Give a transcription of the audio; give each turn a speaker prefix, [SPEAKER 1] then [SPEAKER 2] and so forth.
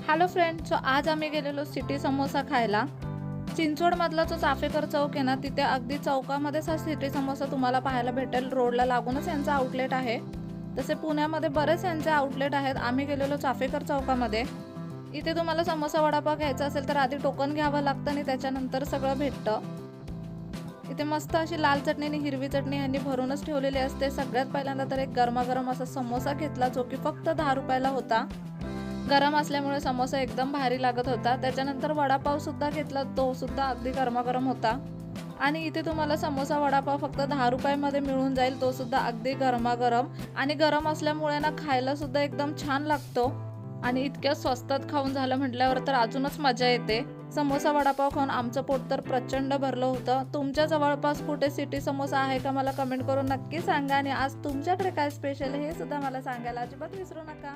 [SPEAKER 1] Hello friend, so आज आम्ही गेलेलो सिटी समोसा खायला। चिंचवडमधला जो चाफेकर चौक आहे ना, तिथे अगदी चौकामध्येच हा सिटी समोसा तुम्हाला पाहायला भेटेल। रोडला लागूनच यांचा आउटलेट आहे। तसे पुण्यामध्ये बरेच यांचे आउटलेट आहेत। आम्ही गेलेलो चाफेकर चौकामध्ये। इथे तुम्हाला समोसा वडापाव घ्यायचा असेल तर आधी टोकन घ्यावं लागतं आणि त्याच्यानंतर सगळं भेटतं। इथे मस्त अशी लाल चटणी आणि हिरवी चटणी यांनी भरूनच ठेवलेली असते। सगळ्यात पहिल्यांदा तर एक गरमागरम असा समोसा घेतला, जो की फक्त 10 रुपयाला होता। गरम असल्यामुळे समोसा एकदम भारी लागत होता। त्याच्यानंतर वडापाव सुद्धा घेतला, तो सुद्धा अगदी गरमागरम होता। आणि इथे तुम्हाला समोसा वडापाव फक्त 10 रुपयामध्ये मिळून जाईल, तो सुद्धा अगदी गरमागरम। आणि गरम असल्यामुळे ना खायला सुद्धा एकदम छान लागतो। आणि इतक्या स्वस्तात खाऊन झालं म्हटल्यावर तर अजूनच मजा येते। समोसा वडापाव खाऊन आमचं पोट तर प्रचंड भरलं होतं। तुमच्या जवळपास कुठे सिटी समोसा आहे का मला कमेंट करून नक्की सांगा। आणि आज तुमच्याकडे काय स्पेशल हे सुद्धा मला सांगायला अजिबात विसरू नका।